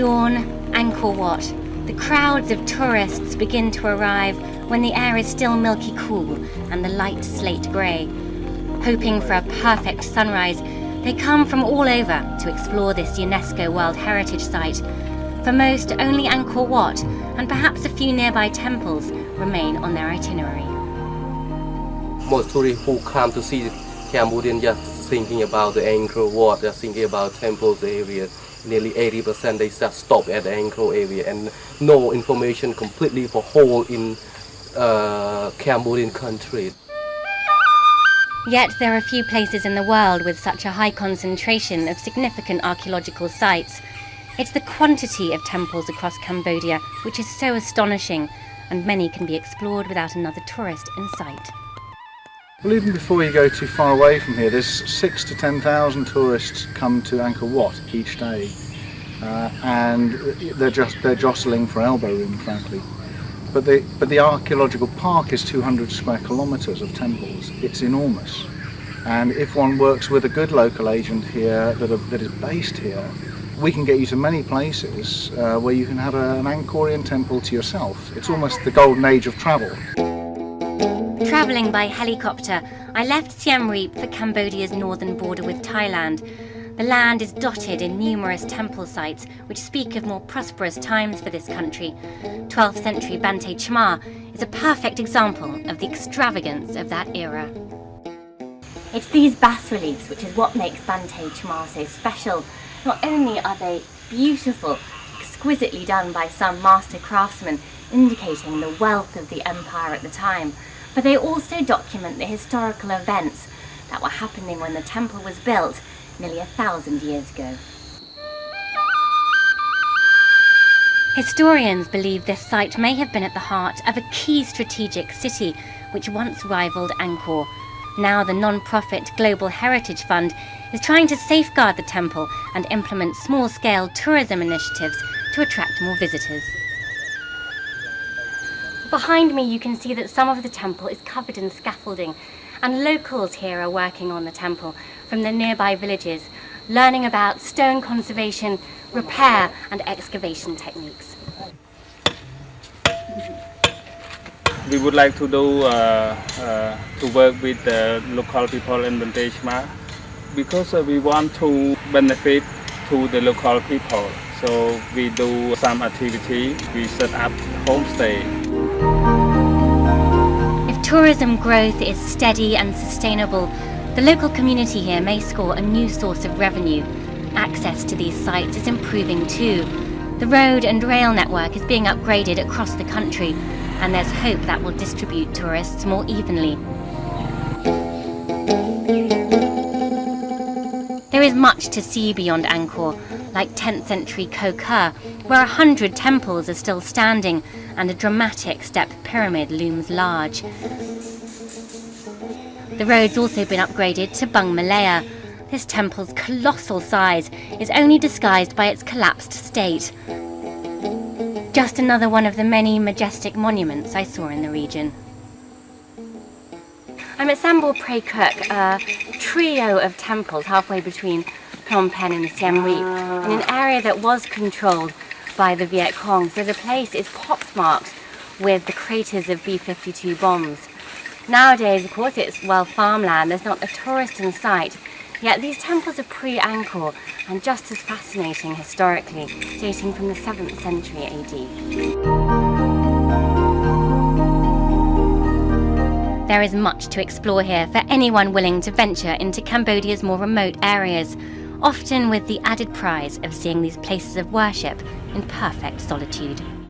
dawn, Angkor Wat. The crowds of tourists begin to arrive when the air is still milky cool and the light slate grey. Hoping for a perfect sunrise, they come from all over to explore this UNESCO World Heritage Site. For most, only Angkor Wat and perhaps a few nearby temples remain on their itinerary. Most tourists who come to see Cambodian just thinking about the Angkor Wat, they're thinking about temples area. Nearly 80% they just stop at the Angkor area and no information completely for whole in Cambodian country. Yet there are few places in the world with such a high concentration of significant archaeological sites. It's the quantity of temples across Cambodia which is so astonishing, and many can be explored without another tourist in sight. Well, even before you go too far away from here, there's 6,000 to 10,000 tourists come to Angkor Wat each day, and they're jostling for elbow room, frankly. But the archaeological park is 200 square kilometres of temples. It's enormous, and if one works with a good local agent here that is based here, we can get you to many places where you can have an Angkorian temple to yourself. It's almost the golden age of travel. Travelling by helicopter, I left Siem Reap for Cambodia's northern border with Thailand. The land is dotted in numerous temple sites which speak of more prosperous times for this country. 12th century Bante Chma is a perfect example of the extravagance of that era. It's these bas-reliefs which is what makes Bante Chma so special. Not only are they beautiful, exquisitely done by some master craftsmen, indicating the wealth of the empire at the time, but they also document the historical events that were happening when the temple was built nearly 1,000 years ago. Historians believe this site may have been at the heart of a key strategic city which once rivaled Angkor. Now the non-profit Global Heritage Fund is trying to safeguard the temple and implement small-scale tourism initiatives to attract more visitors. Behind me you can see that some of the temple is covered in scaffolding, and locals here are working on the temple from the nearby villages, learning about stone conservation, repair and excavation techniques. We would like to work with the local people in Bante Chma because we want to benefit to the local people. So we do some activity, we set up homestay. If tourism growth is steady and sustainable, the local community here may score a new source of revenue. Access to these sites is improving too. The road and rail network is being upgraded across the country, and there's hope that will distribute tourists more evenly. There is much to see beyond Angkor, like 10th century Koh Ker, where 100 temples are still standing and a dramatic step pyramid looms large. The road's also been upgraded to Bung Malaya. This temple's colossal size is only disguised by its collapsed state. Just another one of the many majestic monuments I saw in the region. I'm at Sambor Prey Kuk, a trio of temples halfway between Phnom Penh and Siem Reap, in an area that was controlled by the Viet Cong, so the place is pockmarked with the craters of B-52 bombs. Nowadays, of course, it's farmland, there's not a tourist in sight, yet these temples are pre-Angkor and just as fascinating historically, dating from the 7th century AD. There is much to explore here for anyone willing to venture into Cambodia's more remote areas, often with the added prize of seeing these places of worship in perfect solitude.